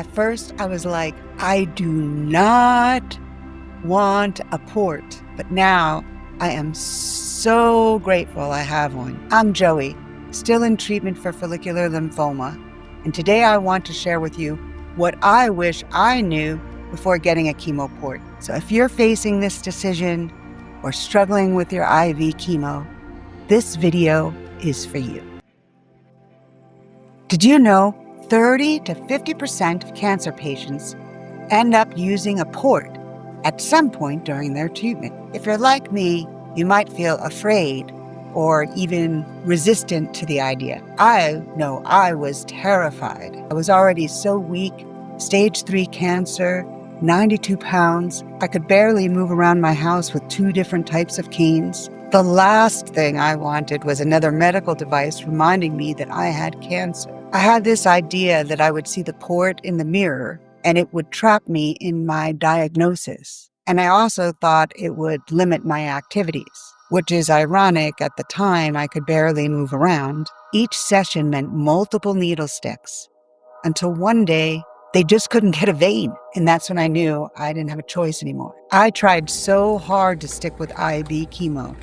At first, I was like, I do not want a port, but now I am so grateful I have one. I'm Joey, still in treatment for follicular lymphoma, and today I want to share with you what I wish I knew before getting a chemo port. So if you're facing this decision or struggling with your IV chemo, this video is for you. Did you know 30 to 50% of cancer patients end up using a port at some point during their treatment? If you're like me, you might feel afraid or even resistant to the idea. I know I was terrified. I was already so weak, stage 3 cancer, 92 pounds. I could barely move around my house with 2 different types of canes. The last thing I wanted was another medical device reminding me that I had cancer. I had this idea that I would see the port in the mirror and it would trap me in my diagnosis. And I also thought it would limit my activities, which is ironic. At the time, I could barely move around. Each session meant multiple needle sticks until one day they just couldn't get a vein. And that's when I knew I didn't have a choice anymore. I tried so hard to stick with IV chemo,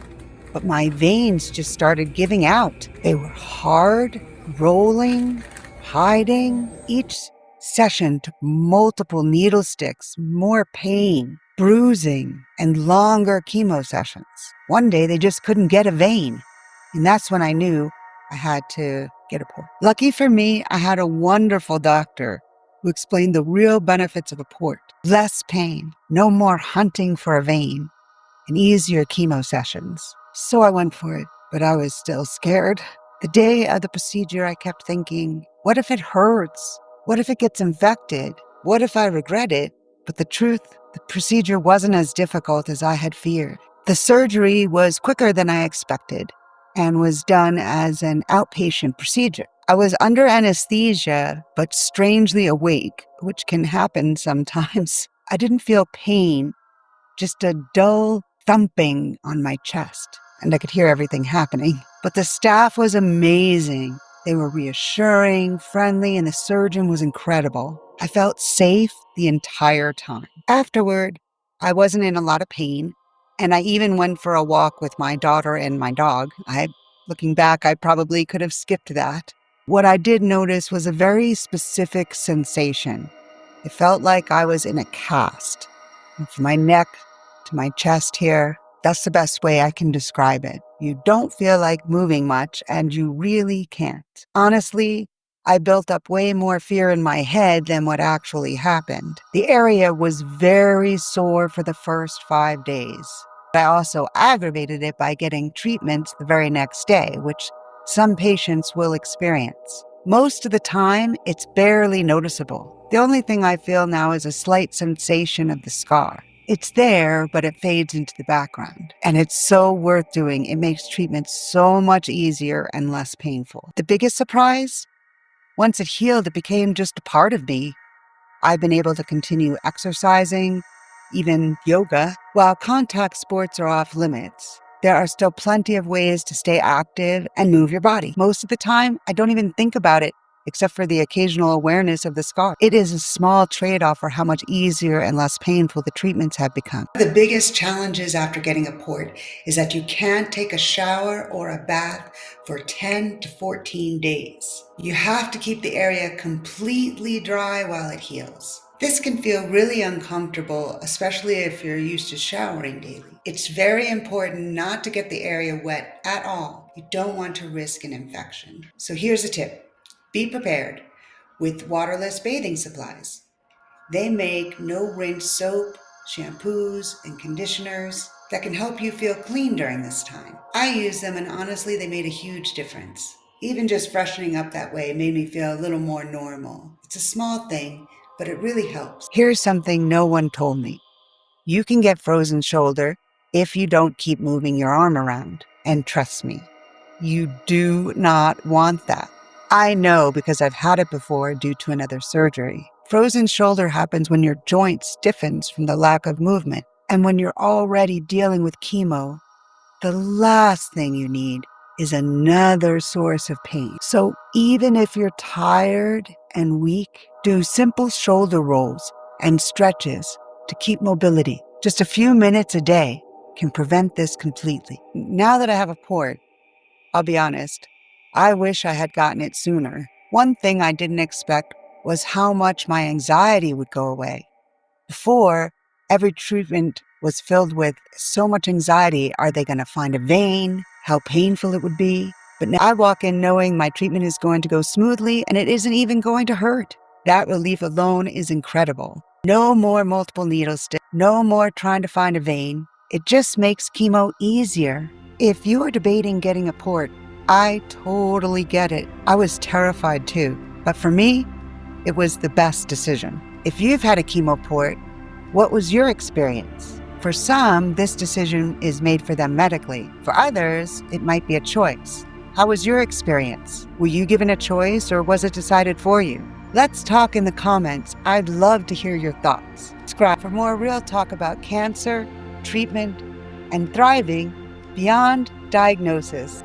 but my veins just started giving out. They were hard, rolling, hiding. Each session took multiple needle sticks, more pain, bruising, and longer chemo sessions. One day they just couldn't get a vein. And that's when I knew I had to get a port. Lucky for me, I had a wonderful doctor who explained the real benefits of a port. Less pain, no more hunting for a vein, and easier chemo sessions. So I went for it, but I was still scared. The day of the procedure, I kept thinking, what if it hurts? What if it gets infected? What if I regret it? But the truth, the procedure wasn't as difficult as I had feared. The surgery was quicker than I expected and was done as an outpatient procedure. I was under anesthesia, but strangely awake, which can happen sometimes. I didn't feel pain, just a dull thumping on my chest, and I could hear everything happening. But the staff was amazing. They were reassuring, friendly, and the surgeon was incredible. I felt safe the entire time. Afterward, I wasn't in a lot of pain, and I even went for a walk with my daughter and my dog. Looking back, I probably could have skipped that. What I did notice was a very specific sensation. It felt like I was in a cast. From my neck to my chest here, that's the best way I can describe it. You don't feel like moving much, and you really can't. Honestly, I built up way more fear in my head than what actually happened. The area was very sore for the first 5 days. I also aggravated it by getting treatment the very next day, which some patients will experience. Most of the time, it's barely noticeable. The only thing I feel now is a slight sensation of the scar. It's there, but it fades into the background. And it's so worth doing. It makes treatment so much easier and less painful. The biggest surprise? Once it healed, it became just a part of me. I've been able to continue exercising, even yoga. While contact sports are off limits, there are still plenty of ways to stay active and move your body. Most of the time, I don't even think about it, except for the occasional awareness of the scar. It is a small trade-off for how much easier and less painful the treatments have become. The biggest challenges after getting a port is that you can't take a shower or a bath for 10 to 14 days. You have to keep the area completely dry while it heals. This can feel really uncomfortable, especially if you're used to showering daily. It's very important not to get the area wet at all. You don't want to risk an infection. So here's a tip. Be prepared with waterless bathing supplies. They make no-rinse soap, shampoos, and conditioners that can help you feel clean during this time. I use them, and honestly, they made a huge difference. Even just freshening up that way made me feel a little more normal. It's a small thing, but it really helps. Here's something no one told me. You can get frozen shoulder if you don't keep moving your arm around. And trust me, you do not want that. I know because I've had it before due to another surgery. Frozen shoulder happens when your joint stiffens from the lack of movement. And when you're already dealing with chemo, the last thing you need is another source of pain. So even if you're tired and weak, do simple shoulder rolls and stretches to keep mobility. Just a few minutes a day can prevent this completely. Now that I have a port, I'll be honest, I wish I had gotten it sooner. One thing I didn't expect was how much my anxiety would go away. Before, every treatment was filled with so much anxiety. Are they going to find a vein? How painful it would be? But now I walk in knowing my treatment is going to go smoothly and it isn't even going to hurt. That relief alone is incredible. No more multiple needle sticks, no more trying to find a vein. It just makes chemo easier. If you are debating getting a port, I totally get it. I was terrified too, but for me, it was the best decision. If you've had a chemo port, what was your experience? For some, this decision is made for them medically. For others, it might be a choice. How was your experience? Were you given a choice or was it decided for you? Let's talk in the comments. I'd love to hear your thoughts. Subscribe for more real talk about cancer, treatment, and thriving beyond diagnosis.